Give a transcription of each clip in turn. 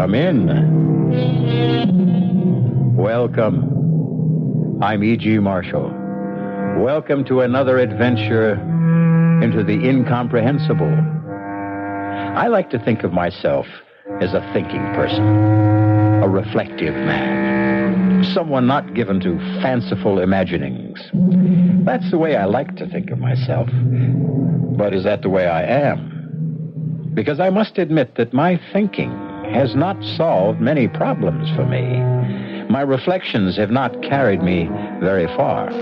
Come in. Welcome. I'm E.G. Marshall. Welcome to another adventure into the incomprehensible. I like to think of myself as a thinking person, a reflective man, someone not given to fanciful imaginings. That's the way I like to think of myself. But is that the way I am? Because I must admit that my thinking has not solved many problems for me. My reflections have not carried me very far.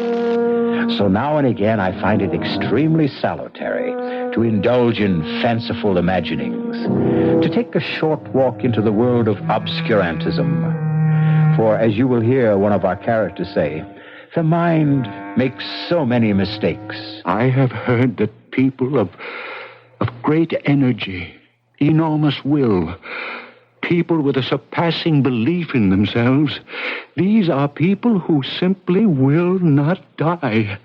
So now and again I find it extremely salutary to indulge in fanciful imaginings, to take a short walk into the world of obscurantism. For as you will hear one of our characters say, the mind makes so many mistakes. I have heard that people of great energy, enormous will, people with a surpassing belief in themselves, these are people who simply will not die.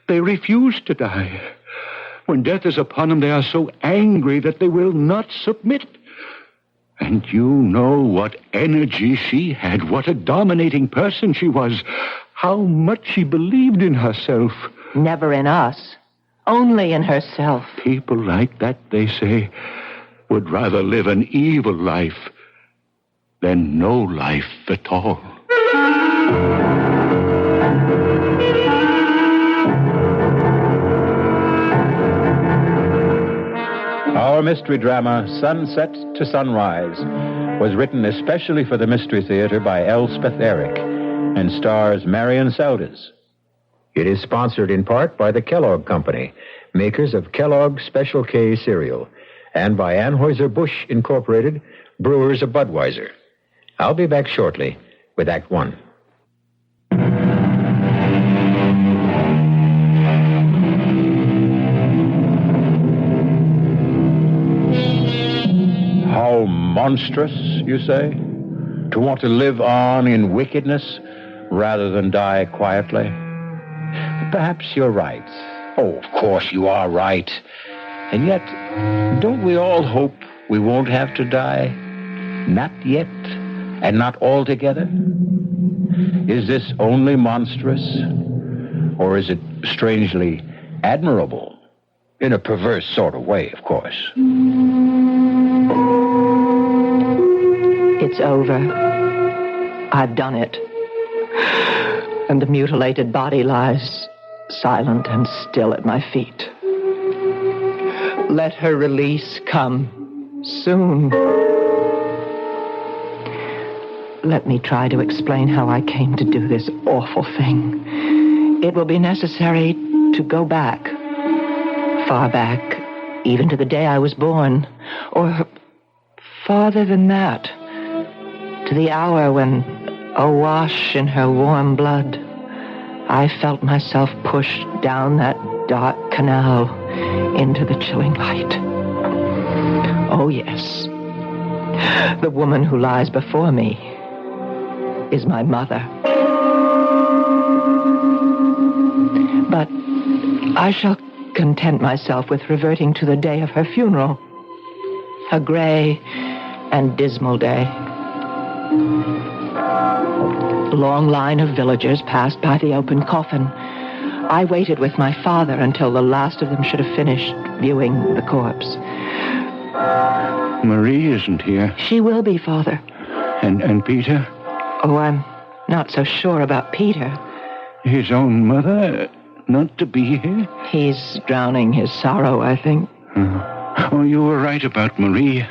They refuse to die. When death is upon them, they are so angry that they will not submit. And you know what energy she had, what a dominating person she was, how much she believed in herself. Never in us, only in herself. People like that, they say, would rather live an evil life than no life at all. Our mystery drama, Sunset to Sunrise, was written especially for the Mystery Theater by Elspeth Eric and stars Marion Seldes. It is sponsored in part by the Kellogg Company, makers of Kellogg's Special K cereal, and by Anheuser-Busch Incorporated, brewers of Budweiser. I'll be back shortly with Act One. How monstrous, you say? To want to live on in wickedness rather than die quietly? Perhaps you're right. Oh, of course you are right. And yet, don't we all hope we won't have to die? Not yet, and not altogether? Is this only monstrous? Or is it strangely admirable? In a perverse sort of way, of course. It's over. I've done it. And the mutilated body lies silent and still at my feet. Let her release come soon. Let me try to explain how I came to do this awful thing. It will be necessary to go back, far back, even to the day I was born, or farther than that, to the hour when, awash in her warm blood, I felt myself pushed down that dark canal into the chilling light. Oh, yes. The woman who lies before me is my mother. But I shall content myself with reverting to the day of her funeral, a gray and dismal day. A long line of villagers passed by the open coffin. I waited with my father until the last of them should have finished viewing the corpse. Marie isn't here. She will be, Father. And Peter? Oh, I'm not so sure about Peter. His own mother not to be here? He's drowning his sorrow, I think. Oh, you were right about Marie.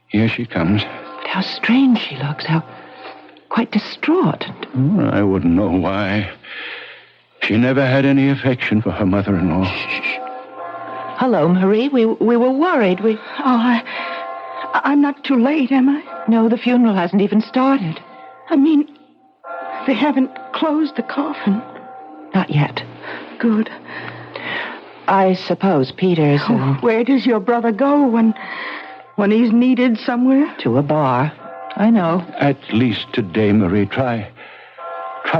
Here she comes. But how strange she looks, how quite distraught. Oh, I wouldn't know why. She never had any affection for her mother-in-law. Shh. Hello, Marie. We were worried. I'm not too late, am I? No, the funeral hasn't even started. I mean, they haven't closed the coffin. Not yet. Good. I suppose Peter's... Where does your brother go when he's needed somewhere? To a bar. I know. At least today, Marie, try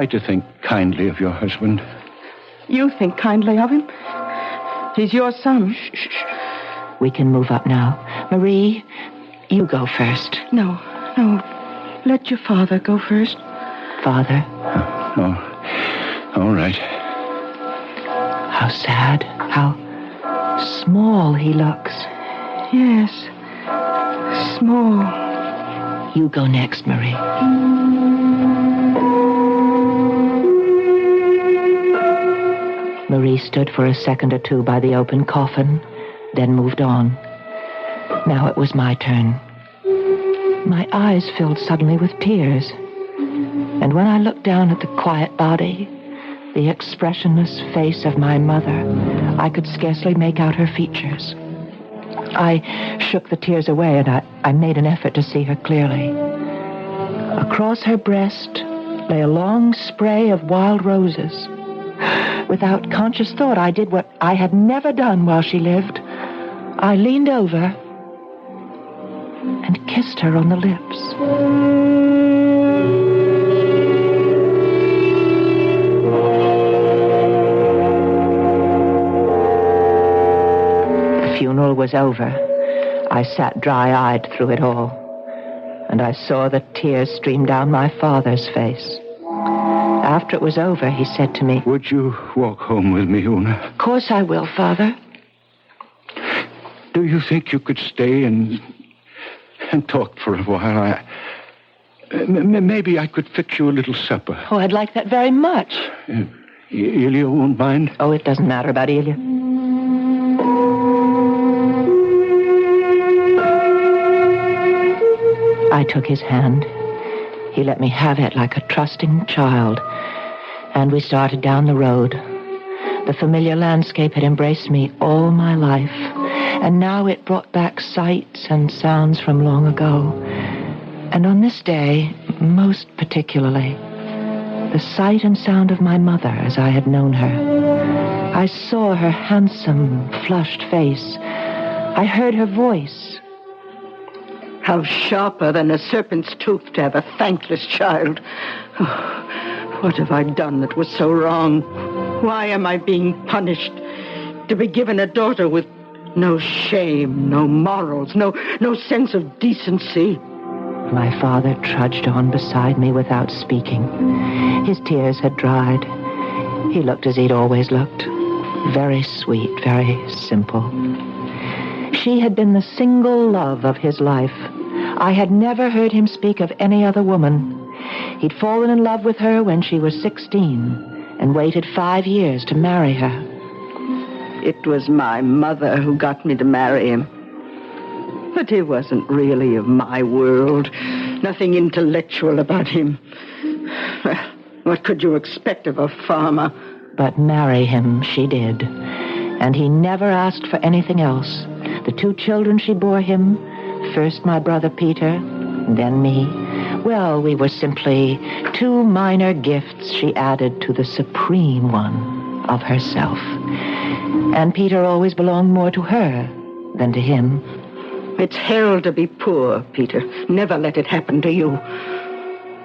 to think kindly of your husband. You think kindly of him? He's your son. Shh. We can move up now. Marie, you go first. No, No, let your father go first. Father? Oh, all right. How sad, how small he looks. Yes, small. You go next, Marie. Marie stood for a second or two by the open coffin, then moved on. Now it was my turn. My eyes filled suddenly with tears. And when I looked down at the quiet body, the expressionless face of my mother, I could scarcely make out her features. I shook the tears away, and I made an effort to see her clearly. Across her breast lay a long spray of wild roses. Without conscious thought, I did what I had never done while she lived. I leaned over and kissed her on the lips. The funeral was over. I sat dry-eyed through it all, and I saw the tears stream down my father's face. After it was over, he said to me, Would you walk home with me, Una? Of course I will, Father. Do you think you could stay and talk for a while? Maybe I could fix you a little supper. Oh, I'd like that very much. Ilya won't mind? Oh, it doesn't matter about Ilya. I took his hand. He let me have it like a trusting child. And we started down the road. The familiar landscape had embraced me all my life. And now it brought back sights and sounds from long ago. And on this day, most particularly, the sight and sound of my mother as I had known her. I saw her handsome, flushed face. I heard her voice. How sharper than a serpent's tooth to have a thankless child. Oh, what have I done that was so wrong? Why am I being punished? To be given a daughter with no shame, no morals, no sense of decency. My father trudged on beside me without speaking. His tears had dried. He looked as he'd always looked. Very sweet, very simple. She had been the single love of his life. I had never heard him speak of any other woman. He'd fallen in love with her when she was 16 and waited 5 years to marry her. It was my mother who got me to marry him. But he wasn't really of my world. Nothing intellectual about him. Well, what could you expect of a farmer? But marry him she did. And he never asked for anything else. The 2 children she bore him, first my brother Peter, then me. Well, we were simply 2 minor gifts she added to the supreme one of herself. And Peter always belonged more to her than to him. It's hell to be poor, Peter. Never let it happen to you.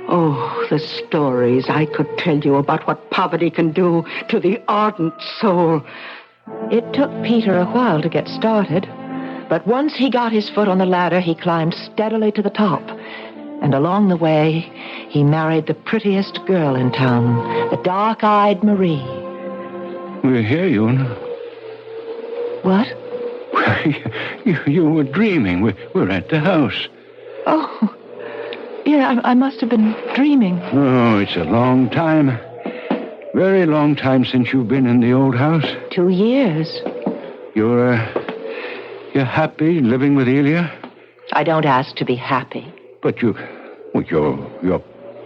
Oh, the stories I could tell you about what poverty can do to the ardent soul. It took Peter a while to get started, but once he got his foot on the ladder, he climbed steadily to the top. And along the way, he married the prettiest girl in town, the dark-eyed Marie. We're here, Una. What? You were dreaming. We're at the house. Oh, yeah, I must have been dreaming. Oh, it's a long time. Very long time since you've been in the old house. 2 years. You're happy living with Ilya? I don't ask to be happy. But you're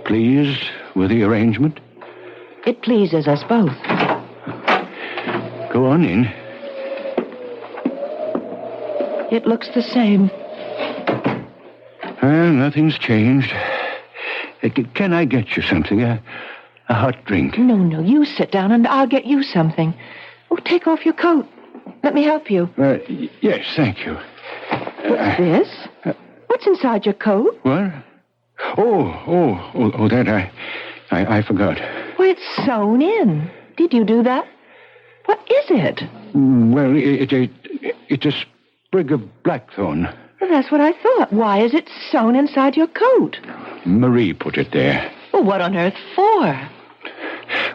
pleased with the arrangement? It pleases us both. Go on in. It looks the same. Well, nothing's changed. Can I get you something? A hot drink? No, you sit down and I'll get you something. Oh, take off your coat. Let me help you. Yes, thank you. What's this? What's inside your coat? What? Oh, that I forgot. Well, it's sewn in. Did you do that? What is it? Well, it's a sprig of blackthorn. Well, that's what I thought. Why is it sewn inside your coat? Marie put it there. Well, what on earth for?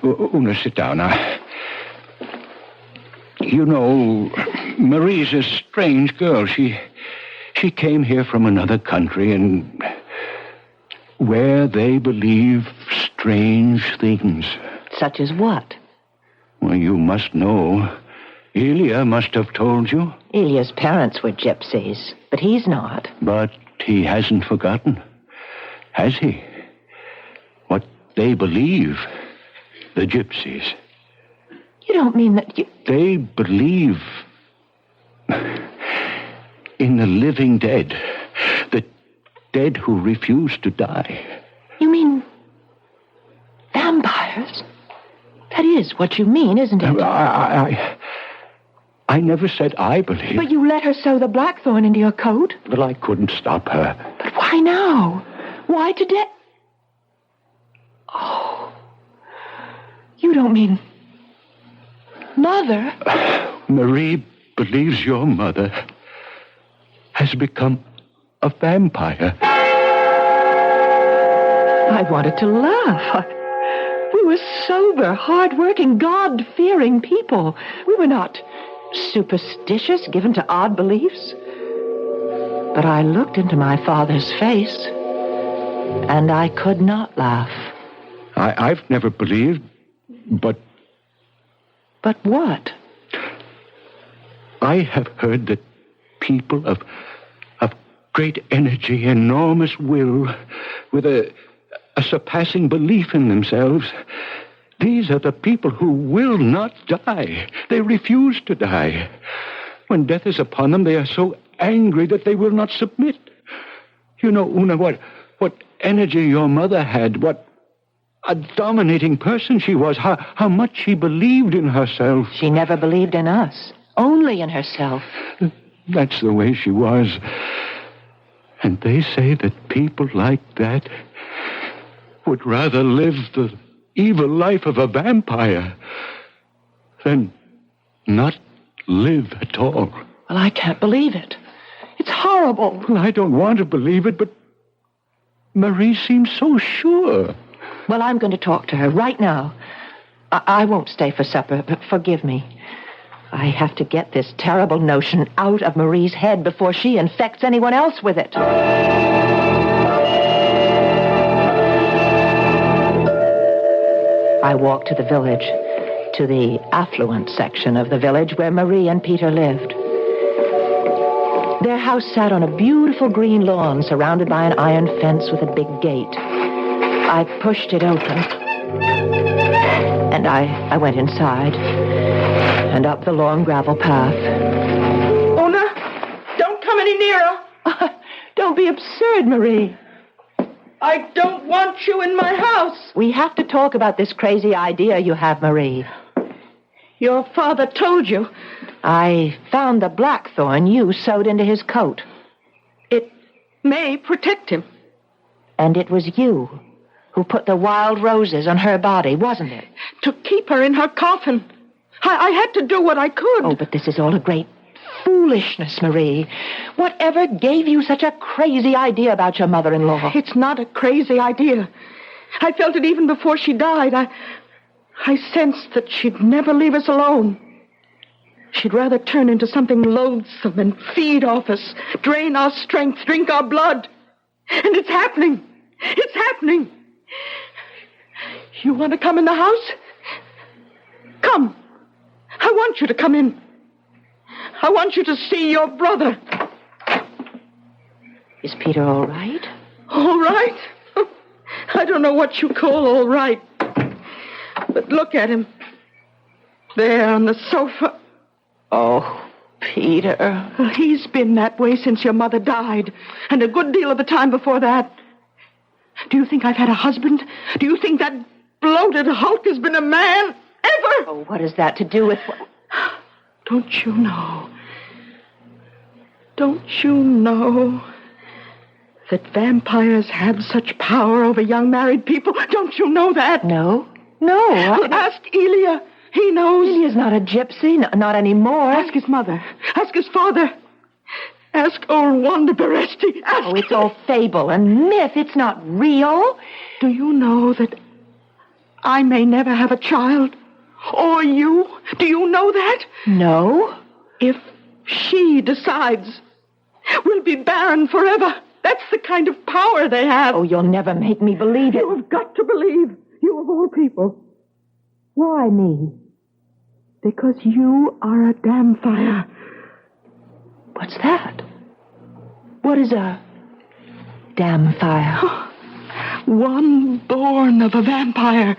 Una, sit down now. You know, Marie's a strange girl. She came here from another country and where they believe strange things. Such as what? Well, you must know. Ilya must have told you. Ilya's parents were gypsies, but he's not. But he hasn't forgotten, has he? What they believe, the gypsies. You don't mean that you... They believe in the living dead, the dead who refuse to die. You mean vampires? That is what you mean, isn't it? I never said I believe. But you let her sew the blackthorn into your coat? Well, I couldn't stop her. But why now? Why today? Oh. You don't mean... Mother? Marie believes your mother has become a vampire. I wanted to laugh. We were sober, hard-working, God-fearing people. We were not superstitious, given to odd beliefs. But I looked into my father's face, and I could not laugh. I've never believed, but... But what? I have heard that people of great energy, enormous will, with a surpassing belief in themselves, these are the people who will not die. They refuse to die. When death is upon them, they are so angry that they will not submit. You know, Una, what energy your mother had, what a dominating person she was, how much she believed in herself. She never believed in us, only in herself. That's the way she was. And they say that people like that would rather live the evil life of a vampire than not live at all. Well, I can't believe it. It's horrible. Well, I don't want to believe it, but Marie seems so sure. Well, I'm going to talk to her right now. I won't stay for supper, but forgive me. I have to get this terrible notion out of Marie's head before she infects anyone else with it. I walked to the village, to the affluent section of the village where Marie and Peter lived. Their house sat on a beautiful green lawn surrounded by an iron fence with a big gate. I pushed it open, and I went inside and up the long gravel path. Una, don't come any nearer. Don't be absurd, Marie. I don't want you in my house. We have to talk about this crazy idea you have, Marie. Your father told you. I found the blackthorn you sewed into his coat. It may protect him. And it was you who put the wild roses on her body, wasn't it? To keep her in her coffin. I had to do what I could. Oh, but this is all a great foolishness, Marie. Whatever gave you such a crazy idea about your mother-in-law? It's not a crazy idea. I felt it even before she died. I sensed that she'd never leave us alone. She'd rather turn into something loathsome and feed off us, drain our strength, drink our blood. And it's happening. It's happening. You want to come in the house? Come. I want you to come in. I want you to see your brother. Is Peter all right? All right? I don't know what you call all right. But look at him. There on the sofa. Oh, Peter. He's been that way since your mother died, and a good deal of the time before that. Do you think I've had a husband? Do you think that bloated hulk has been a man? Ever? Oh, what has that to do with... Don't you know? Don't you know that vampires have such power over young married people? Don't you know that? No. Well, ask Ilya. He knows. Ilya's not a gypsy, not anymore. Ask his mother. Ask his father. Ask old Vampirism. Oh, it's all fable and myth. It's not real. Do you know that I may never have a child? Or you? Do you know that? No. If she decides, we'll be barren forever. That's the kind of power they have. Oh, you'll never make me believe it. You have got to believe. You of all people. Why me? Because you are a damn fire. What's that? What is a damn fire? One born of a vampire.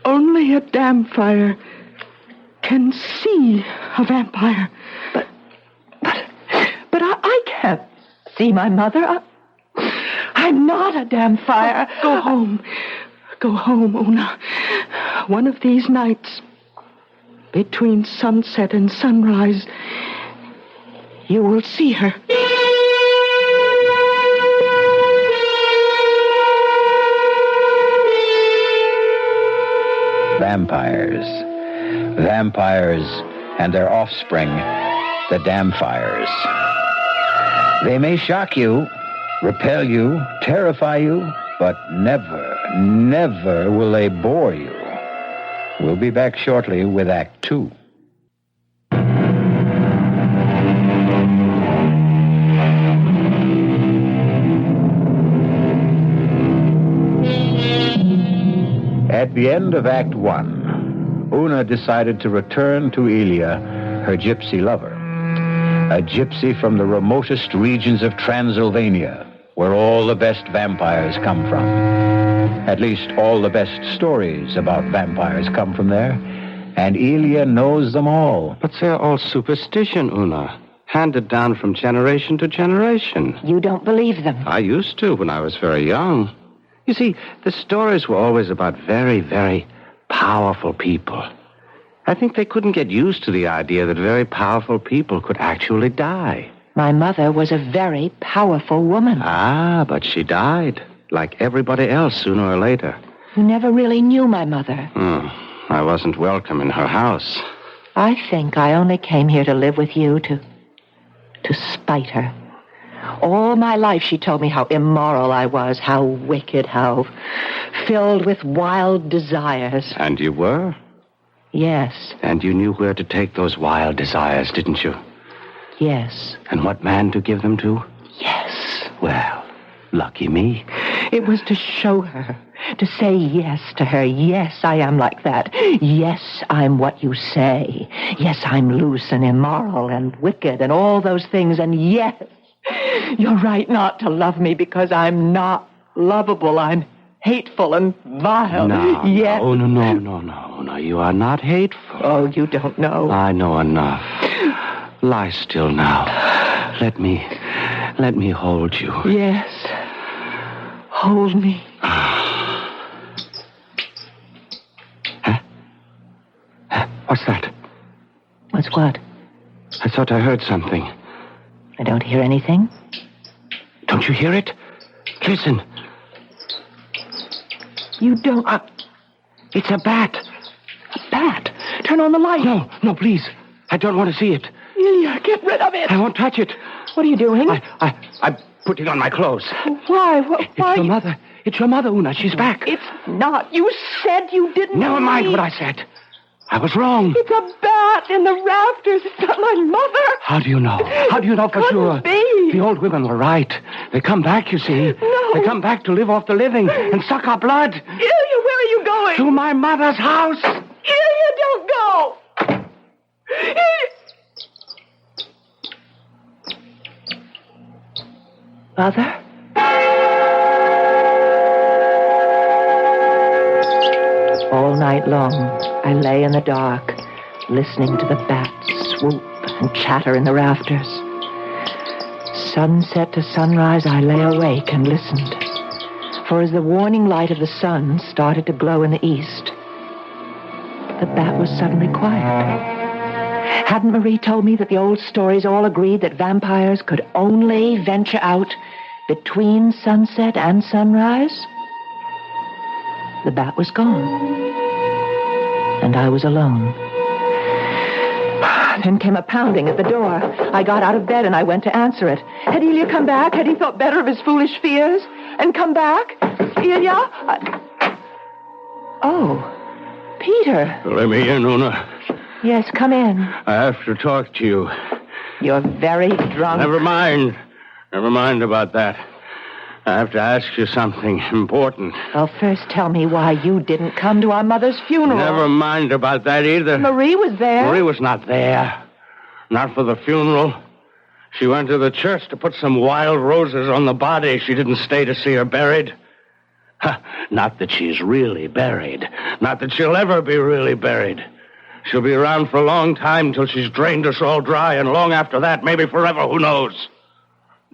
Only a damn fire can see a vampire. But I can't see my mother. I'm not a damn fire. Go home. Go home, Una. One of these nights, between sunset and sunrise, you will see her. Vampires. Vampires and their offspring, the Damfires. They may shock you, repel you, terrify you, but never, never will they bore you. We'll be back shortly with Act 2. At the end of Act 1, Una decided to return to Ilya, her gypsy lover. A gypsy from the remotest regions of Transylvania, where all the best vampires come from. At least all the best stories about vampires come from there, and Ilya knows them all. But they're all superstition, Una. Handed down from generation to generation. You don't believe them. I used to when I was very young. You see, the stories were always about very, very powerful people. I think they couldn't get used to the idea that very powerful people could actually die. My mother was a very powerful woman. Ah, but she died, like everybody else sooner or later. You never really knew my mother. I wasn't welcome in her house. I think I only came here to live with you to spite her. All my life she told me how immoral I was, how wicked, how filled with wild desires. And you were? Yes. And you knew where to take those wild desires, didn't you? Yes. And what man to give them to? Yes. Well, lucky me. It was to show her, to say yes to her. Yes, I am like that. Yes, I'm what you say. Yes, I'm loose and immoral and wicked and all those things. And yes, you're right not to love me because I'm not lovable. I'm hateful and vile. Yes. No, you are not hateful. Oh, you don't know. I know enough. Lie still now. Let me hold you. Yes. Hold me. Huh? What's that? What's what? I thought I heard something. I don't hear anything. Don't you hear it? Listen. You don't... It's a bat. A bat? Turn on the light. No, please. I don't want to see it. Ilya, get rid of it. I won't touch it. What are you doing? I'm putting on my clothes. Why? Why? It's your mother. It's your mother, Una. She's back. It's not. You said you didn't. Never mind what I said. I was wrong. It's a bat in the rafters. It's not my mother. How do you know? How do you know for sure? Be. The old women were right. They come back, you see. No. They come back to live off the living and suck our blood. Ilya, where are you going? To my mother's house. Ilya, don't go. Ilya. Mother? All night long, I lay in the dark, listening to the bats swoop and chatter in the rafters. Sunset to sunrise, I lay awake and listened. For as the warning light of the sun started to glow in the east, the bat was suddenly quiet. Hadn't Marie told me that the old stories all agreed that vampires could only venture out between sunset and sunrise? The bat was gone, and I was alone. Then came a pounding at the door. I got out of bed and I went to answer it. Had Ilya come back? Had he thought better of his foolish fears? And come back? Ilya? Oh, Peter. Let me in, Una. Yes, come in. I have to talk to you. You're very drunk. Never mind. Never mind about that. I have to ask you something important. Well, first tell me why you didn't come to our mother's funeral. Never mind about that either. Marie was there. Marie was not there. Not for the funeral. She went to the church to put some wild roses on the body. She didn't stay to see her buried. Not that she's really buried. Not that she'll ever be really buried. She'll be around for a long time till she's drained us all dry, and long after that, maybe forever, who knows?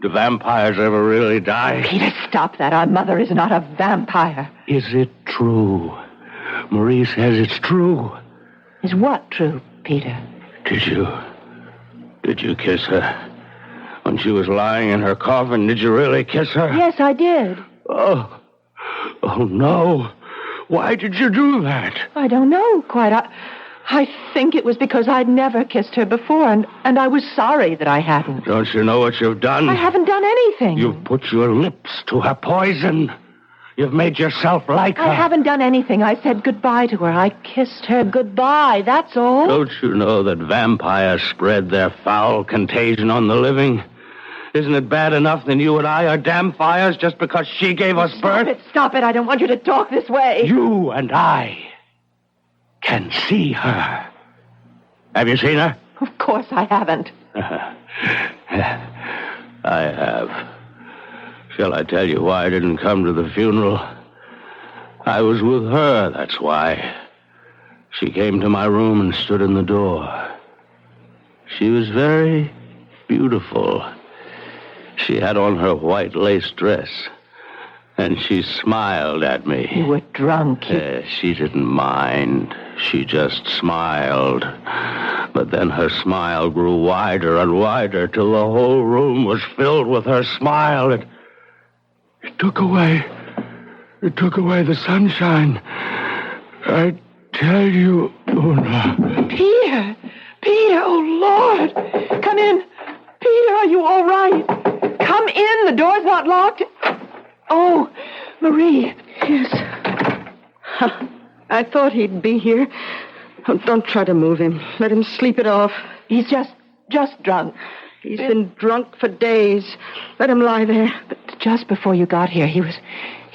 Do vampires ever really die? Peter, stop that. Our mother is not a vampire. Is it true? Marie says it's true. Is what true, Peter? Did you kiss her? When she was lying in her coffin, did you really kiss her? Yes, I did. Oh no. Why did you do that? I don't know quite. I think it was because I'd never kissed her before, and I was sorry that I hadn't. Don't you know what you've done? I haven't done anything. You've put your lips to her poison. You've made yourself like her. I haven't done anything. I said goodbye to her. I kissed her goodbye, that's all. Don't you know that vampires spread their foul contagion on the living? Isn't it bad enough that you and I are damn fires just because she gave us birth? Stop it. I don't want you to talk this way. You and I can see her. Have you seen her? Of course I haven't. I have. Shall I tell you why I didn't come to the funeral? I was with her, that's why. She came to my room and stood in the door. She was very beautiful. She had on her white lace dress, and she smiled at me. You were drunk. She didn't mind. She just smiled. But then her smile grew wider and wider till the whole room was filled with her smile. It took away the sunshine. I tell you, Una. Peter, oh Lord. Come in. Peter, are you all right? Come in. The door's not locked. Oh, Marie. Yes. I thought he'd be here. Oh, don't try to move him. Let him sleep it off. He's just drunk. He's been drunk for days. Let him lie there. But just before you got here, he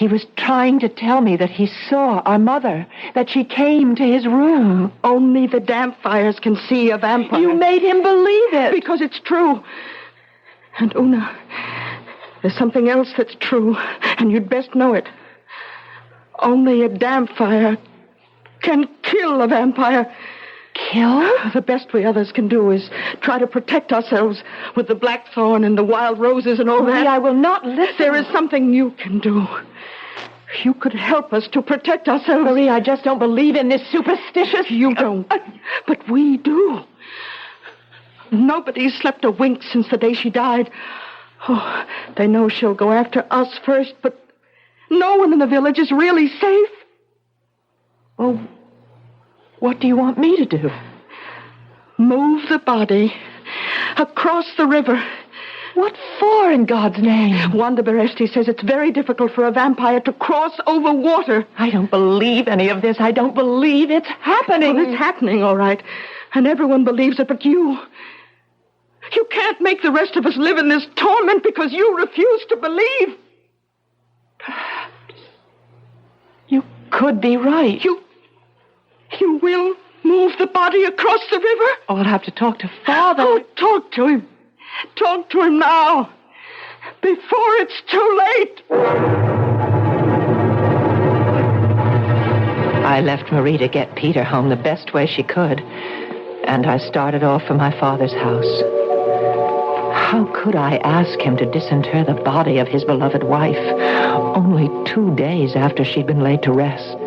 was trying to tell me that he saw our mother, that she came to his room. Only the damp fires can see a vampire. You made him believe it. Because it's true. And Una, there's something else that's true, and you'd best know it. Only a damp fire can kill a vampire. Kill? The best we others can do is try to protect ourselves with the blackthorn and the wild roses and all that. I will not listen. There is something you can do. You could help us to protect ourselves. Marie, I just don't believe in this superstitious... You don't. But we do. Nobody's slept a wink since the day she died. Oh, they know she'll go after us first, but no one in the village is really safe. Well, what do you want me to do? Move the body across the river. What for, in God's name? Wanda Beresti says it's very difficult for a vampire to cross over water. I don't believe any of this. I don't believe it's happening. Well, it's happening, all right. And everyone believes it, but you... You can't make the rest of us live in this torment because you refuse to believe. Perhaps. You could be right. You will move the body across the river? Oh, I'll have to talk to Father. Oh, talk to him. Talk to him now. Before it's too late. I left Marie to get Peter home the best way she could. And I started off for my father's house. How could I ask him to disinter the body of his beloved wife only 2 days after she'd been laid to rest?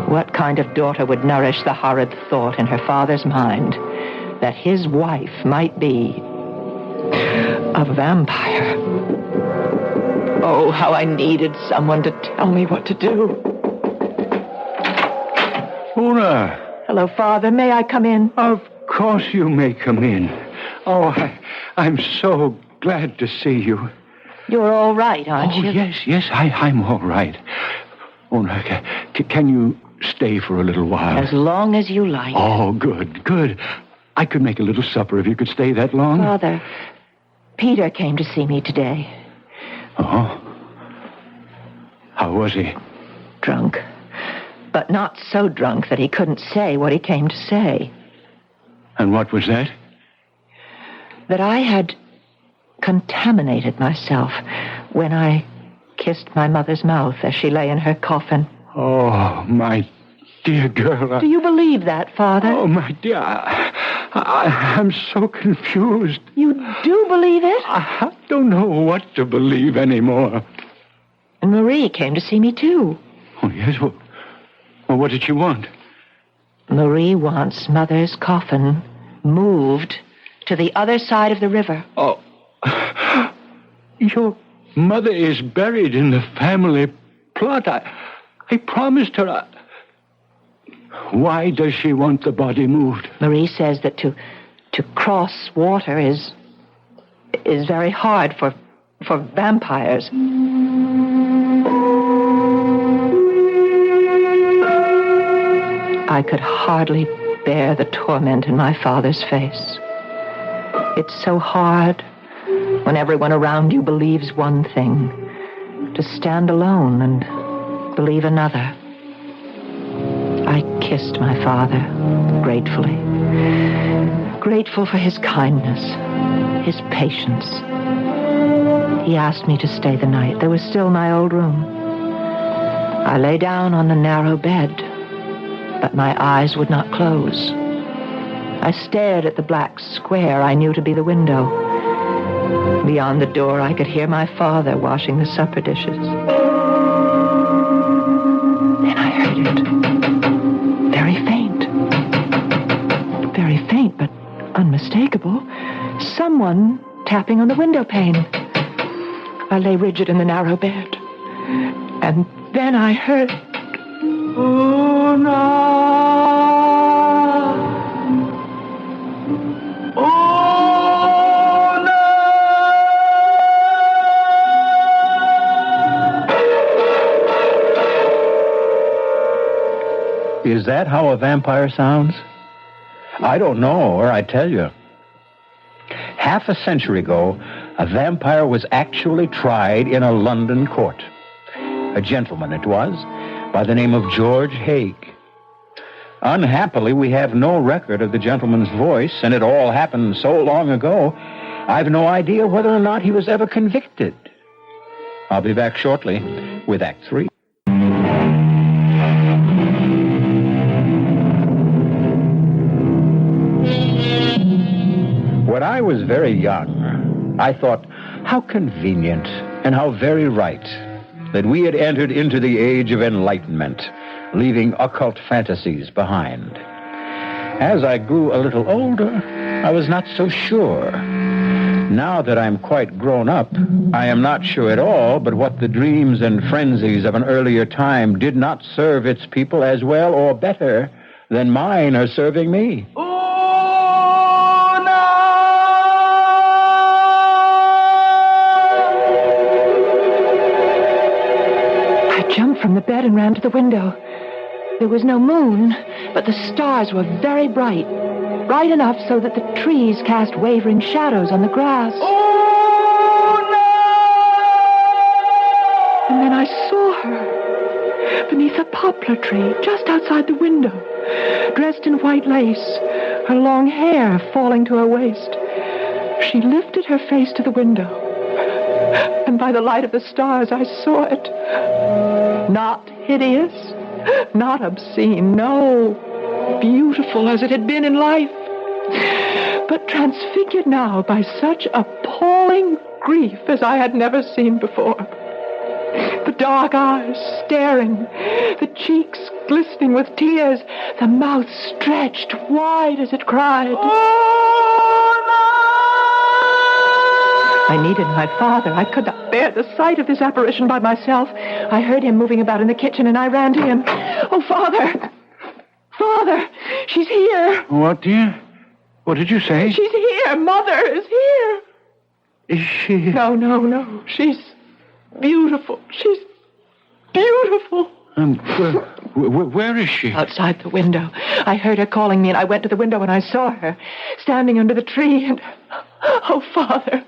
What kind of daughter would nourish the horrid thought in her father's mind that his wife might be a vampire? Oh, how I needed someone to tell me what to do. Una. Hello, Father. May I come in? Of course you may come in. Oh, I'm so glad to see you. You're all right, aren't you? Yes, I'm all right. Oh, no, can you stay for a little while? As long as you like. Oh, good. I could make a little supper if you could stay that long. Father, Peter came to see me today. Oh? How was he? Drunk. But not so drunk that he couldn't say what he came to say. And what was that? That I had contaminated myself when I kissed my mother's mouth as she lay in her coffin. Oh, my dear girl. Do you believe that, Father? Oh, my dear, I'm so confused. You do believe it? I don't know what to believe anymore. And Marie came to see me, too. Oh, yes? Well, what did she want? Marie wants Mother's coffin moved to the other side of the river. Oh, your mother is buried in the family plot. I promised her. Why does she want the body moved? Marie says that to cross water is very hard for vampires. I could hardly bear the torment in my father's face. It's so hard when everyone around you believes one thing, to stand alone and believe another. I kissed my father gratefully. Grateful for his kindness, his patience. He asked me to stay the night. There was still my old room. I lay down on the narrow bed, but my eyes would not close. I stared at the black square I knew to be the window. Beyond the door, I could hear my father washing the supper dishes. Then I heard it. Very faint, but unmistakable. Someone tapping on the window pane. I lay rigid in the narrow bed. And then I heard... Oh, no! Oh, no! Is that how a vampire sounds? I don't know, or I'd tell you. Half a century ago, a vampire was actually tried in a London court. A gentleman it was, by the name of George Haig. Unhappily, we have no record of the gentleman's voice, and it all happened so long ago, I've no idea whether or not he was ever convicted. I'll be back shortly with Act 3. When I was very young, I thought, how convenient and how very right that we had entered into the age of enlightenment, leaving occult fantasies behind. As I grew a little older, I was not so sure. Now that I'm quite grown up, I am not sure at all but what the dreams and frenzies of an earlier time did not serve its people as well or better than mine are serving me. Jumped from the bed and ran to the window. There was no moon, but the stars were very bright. Bright enough so that the trees cast wavering shadows on the grass. Oh, no! And then I saw her beneath a poplar tree just outside the window, dressed in white lace, her long hair falling to her waist. She lifted her face to the window, and by the light of the stars I saw it. Not hideous, not obscene, no, beautiful as it had been in life, but transfigured now by such appalling grief as I had never seen before. The dark eyes staring, the cheeks glistening with tears, the mouth stretched wide as it cried. I needed my father. I could not bear the sight of this apparition by myself. I heard him moving about in the kitchen, and I ran to him. Oh, Father! Father! She's here! What, dear? What did you say? She's here. Mother is here. Is she? No. She's beautiful. She's beautiful. Where is she? Outside the window. I heard her calling me, and I went to the window, and I saw her standing under the tree, and... Oh, Father,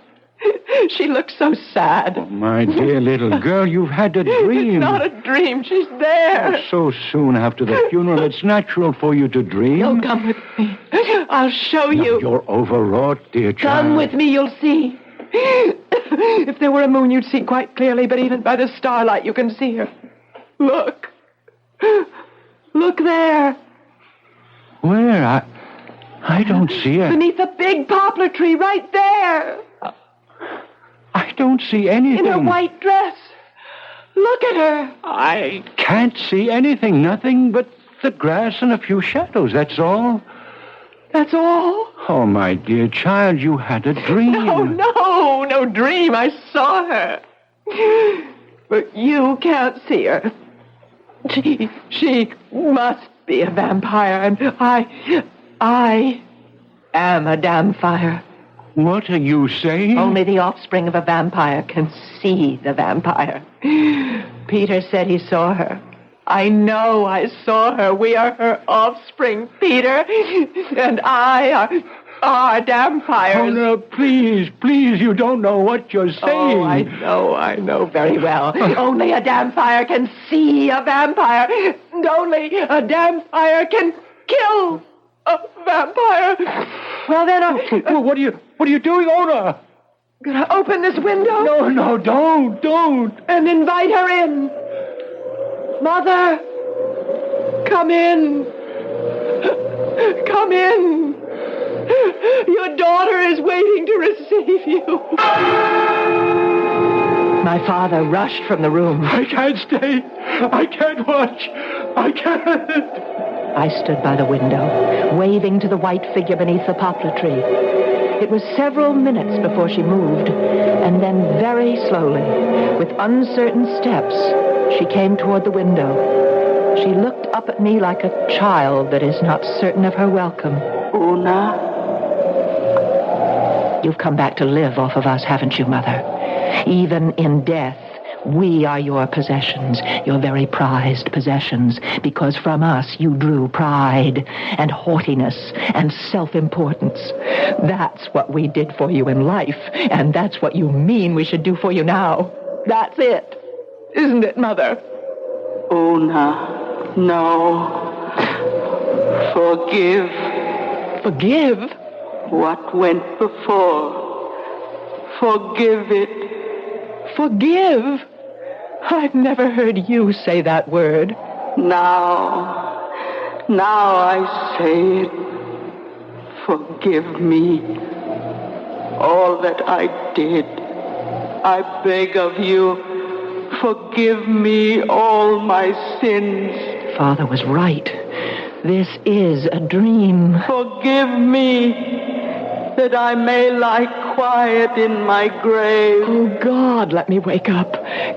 she looks so sad. Oh, my dear little girl, you've had a dream. It's not a dream. She's there. Oh, so soon after the funeral, it's natural for you to dream. Oh, come with me. I'll show you. You're overwrought, dear child. Come with me, you'll see. If there were a moon, you'd see quite clearly, but even by the starlight, you can see her. Look. Look there. Where? I don't see her. Beneath the big poplar tree, right there. I don't see anything. In her white dress. Look at her. I can't see anything. Nothing but the grass and a few shadows, that's all. That's all? Oh, my dear child, you had a dream. No dream. I saw her. But you can't see her. She must be a vampire, and I am a damn fire. What are you saying? Only the offspring of a vampire can see the vampire. Peter said he saw her. I know I saw her. We are her offspring, Peter. And I are vampires. Oh, no, please, you don't know what you're saying. Oh, I know very well. Only a vampire can see a vampire. And only a vampire can kill a vampire. Well, then What are you doing, Ona? Gonna open this window? No, don't. And invite her in. Mother, come in. Come in. Your daughter is waiting to receive you. My father rushed from the room. I can't stay. I can't watch. I can't. I stood by the window, waving to the white figure beneath the poplar tree. It was several minutes before she moved, and then very slowly, with uncertain steps, she came toward the window. She looked up at me like a child that is not certain of her welcome. Una? You've come back to live off of us, haven't you, Mother? Even in death, we are your possessions, your very prized possessions, because from us you drew pride and haughtiness and self-importance. That's what we did for you in life, and that's what you mean we should do for you now. That's it. Isn't it, Mother? Una, no. Forgive. Forgive? What went before. Forgive it. Forgive? I've never heard you say that word. Now I say it. Forgive me. All that I did. I beg of you, forgive me all my sins. Father was right. This is a dream. Forgive me, that I may lie quiet in my grave. Oh, God, let me wake up.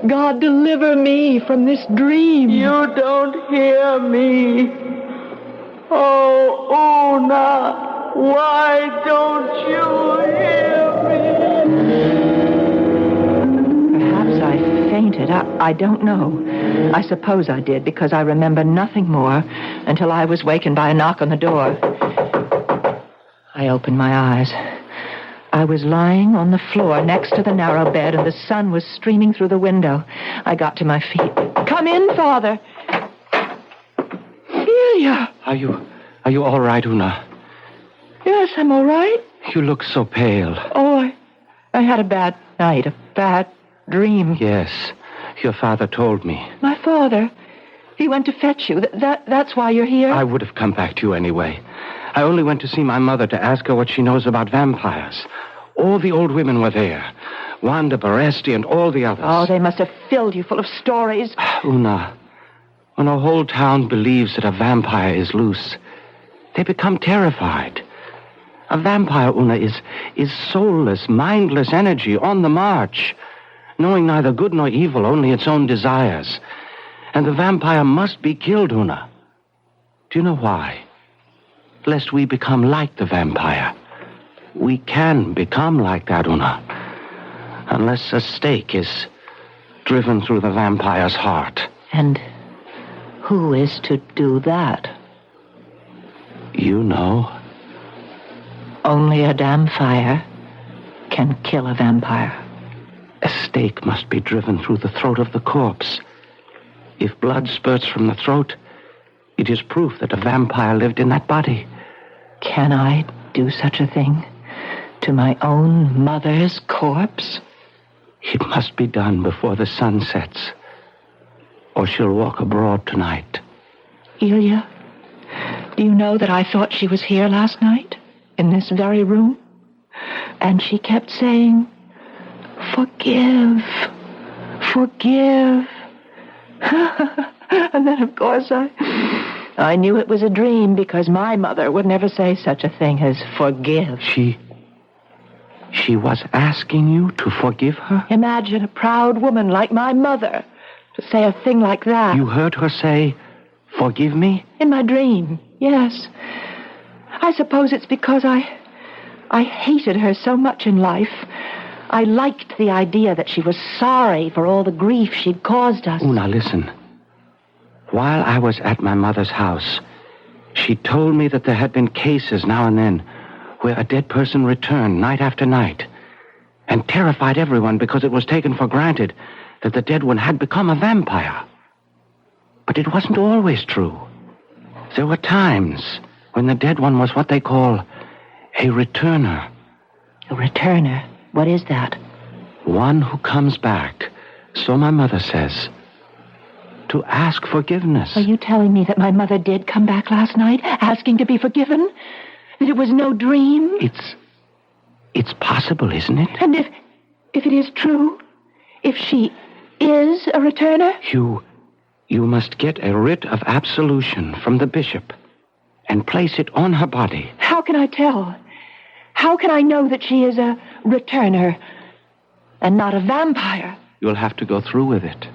God, deliver me from this dream. You don't hear me. Oh, Una, why don't you hear me? Perhaps I fainted. I don't know. I suppose I did, because I remember nothing more until I was wakened by a knock on the door. I opened my eyes. I was lying on the floor next to the narrow bed, and the sun was streaming through the window. I got to my feet. Come in, Father. Ilya. Are you all right, Una? Yes, I'm all right. You look so pale. Oh, I had a bad night, a bad dream. Yes, your father told me. My father? He went to fetch you. That's why you're here? I would have come back to you anyway. I only went to see my mother to ask her what she knows about vampires. All the old women were there. Wanda, Baresti, and all the others. Oh, they must have filled you full of stories. Una, when a whole town believes that a vampire is loose, they become terrified. A vampire, Una, is soulless, mindless energy on the march, knowing neither good nor evil, only its own desires. And the vampire must be killed, Una. Do you know why? lest we become like the vampire. We can become like that, Una, unless a stake is driven through the vampire's heart. And who is to do that? You know. Only a damn fire can kill a vampire. A stake must be driven through the throat of the corpse. If blood spurts from the throat, it is proof that a vampire lived in that body. Can I do such a thing to my own mother's corpse? It must be done before the sun sets, or she'll walk abroad tonight. Ilya, do you know that I thought she was here last night, in this very room? And she kept saying, "Forgive, forgive." And then, of course, I knew it was a dream, because my mother would never say such a thing as forgive. She was asking you to forgive her? Imagine a proud woman like my mother to say a thing like that. You heard her say, "Forgive me"? In my dream, yes. I suppose it's because I hated her so much in life. I liked the idea that she was sorry for all the grief she'd caused us. Una, listen. While I was at my mother's house, she told me that there had been cases now and then where a dead person returned night after night and terrified everyone because it was taken for granted that the dead one had become a vampire. But it wasn't always true. There were times when the dead one was what they call a returner. A returner? What is that? One who comes back, so my mother says, to ask forgiveness. Are you telling me that my mother did come back last night, asking to be forgiven? That it was no dream? It's possible, isn't it? And if it is true, if she is a returner? You must get a writ of absolution from the bishop and place it on her body. How can I tell? How can I know that she is a returner and not a vampire? You'll have to go through with it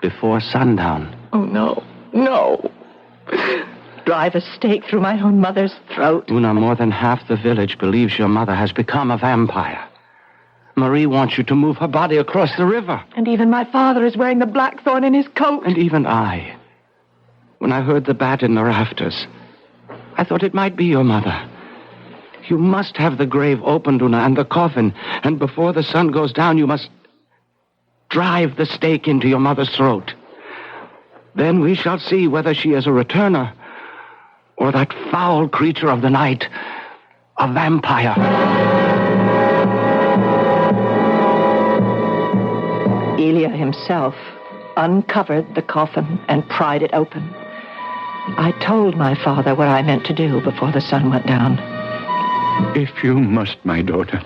before sundown. Oh, no. No. Drive a stake through my own mother's throat. Una, more than half the village believes your mother has become a vampire. Marie wants you to move her body across the river. And even my father is wearing the blackthorn in his coat. And even I. When I heard the bat in the rafters, I thought it might be your mother. You must have the grave opened, Una, and the coffin. And before the sun goes down, you must drive the stake into your mother's throat. Then we shall see whether she is a returner or that foul creature of the night, a vampire. Ilya himself uncovered the coffin and pried it open. I told my father what I meant to do before the sun went down. If you must, my daughter.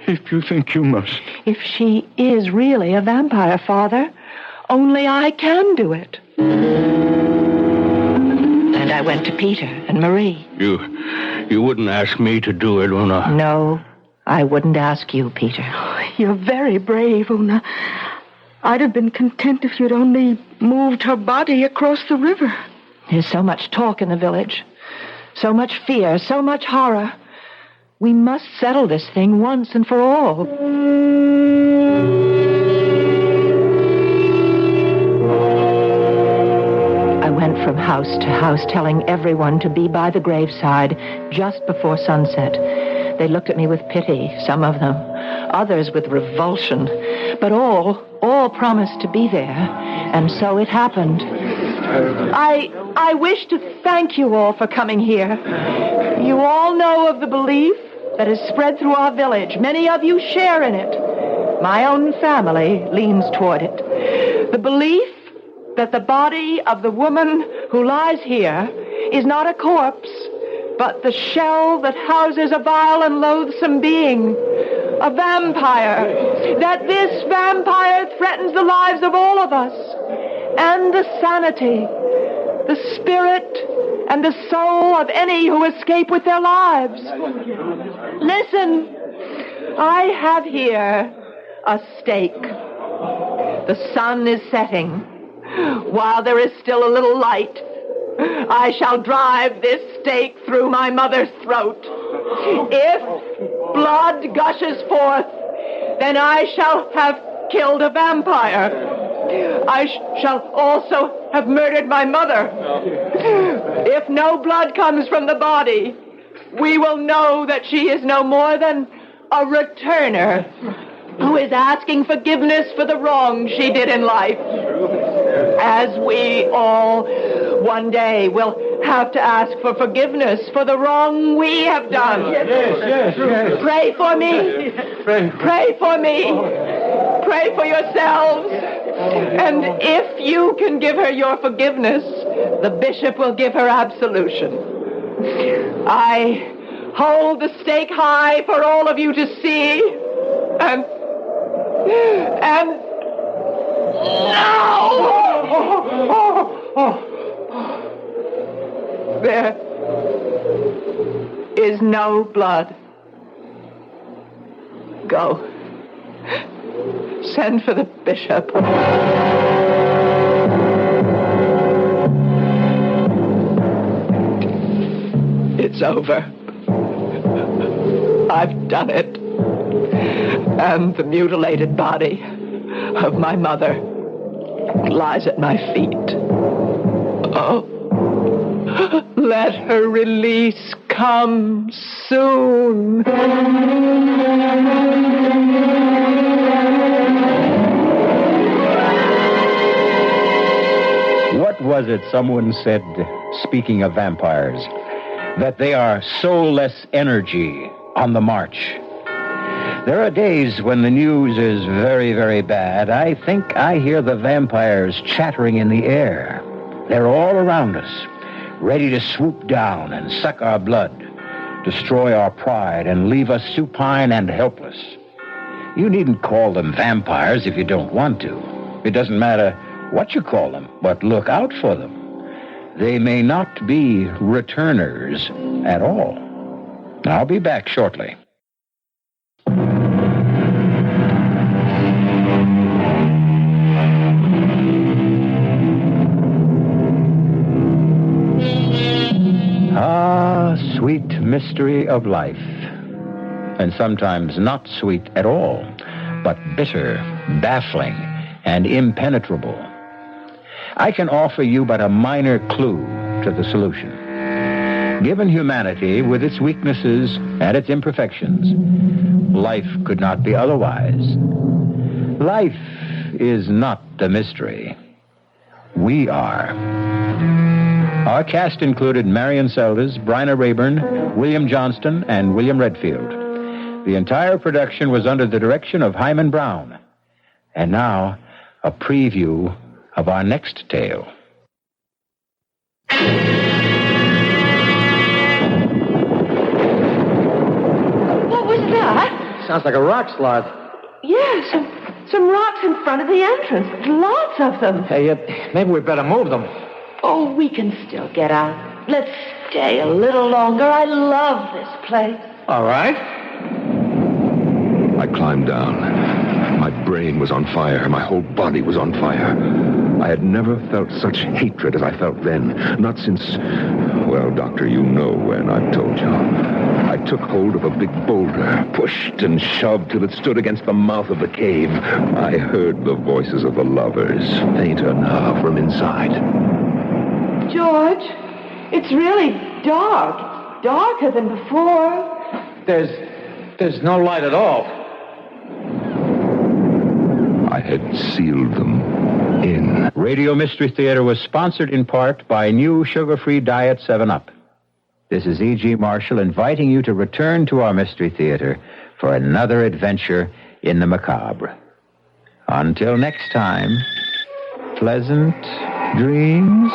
If you think you must. If she is really a vampire, Father, only I can do it. And I went to Peter and Marie. You wouldn't ask me to do it, Una? No, I wouldn't ask you, Peter. You're very brave, Una. I'd have been content if you'd only moved her body across the river. There's so much talk in the village. So much fear, so much horror. We must settle this thing once and for all. I went from house to house telling everyone to be by the graveside just before sunset. They looked at me with pity, some of them, others with revulsion, but all promised to be there, and so it happened. I wish to thank you all for coming here. You all know of the belief that has spread through our village. Many of you share in it. My own family leans toward it. The belief that the body of the woman who lies here is not a corpse, but the shell that houses a vile and loathsome being, a vampire. That this vampire threatens the lives of all of us, and the sanity, the spirit, and the soul of any who escape with their lives. Listen, I have here a stake. The sun is setting. While there is still a little light, I shall drive this stake through my mother's throat. If blood gushes forth, then I shall have killed a vampire. I shall also have murdered my mother. If no blood comes from the body, we will know that she is no more than a returner who is asking forgiveness for the wrong she did in life. As we all one day will have to ask for forgiveness for the wrong we have done. Yes. Pray for me. Pray for me. Pray for yourselves. And if you can give her your forgiveness, the bishop will give her absolution. I hold the stake high for all of you to see. And now! There is no blood. Go. Send for the bishop. It's over. I've done it. And the mutilated body of my mother lies at my feet. Oh, let her release come soon. What was it someone said, speaking of vampires, that they are soulless energy on the march? There are days when the news is very, very bad. I think I hear the vampires chattering in the air. They're all around us, ready to swoop down and suck our blood, destroy our pride, and leave us supine and helpless. You needn't call them vampires if you don't want to. It doesn't matter what you call them, but look out for them. They may not be returners at all. I'll be back shortly. Ah, sweet mystery of life. And sometimes not sweet at all, but bitter, baffling, and impenetrable. I can offer you but a minor clue to the solution. Given humanity with its weaknesses and its imperfections, life could not be otherwise. Life is not the mystery. We are. Our cast included Marion Seldes, Bryna Rayburn, William Johnston, and William Redfield. The entire production was under the direction of Hyman Brown. And now, a preview of our next tale. What was that? Sounds like a rock slide. Yes, some rocks in front of the entrance. Lots of them. Hey, maybe we better move them. Oh, we can still get out. Let's stay a little longer. I love this place. All right. I climbed down. My brain was on fire. My whole body was on fire. I had never felt such hatred as I felt then. Not since, well, Doctor, you know when, I've told you. I took hold of a big boulder, pushed and shoved till it stood against the mouth of the cave. I heard the voices of the lovers, fainter now from inside. George, it's really dark. It's darker than before. There's no light at all. I had sealed them in. Radio Mystery Theater was sponsored in part by new sugar-free diet 7-Up. This is E.G. Marshall inviting you to return to our Mystery Theater for another adventure in the macabre. Until next time, pleasant dreams.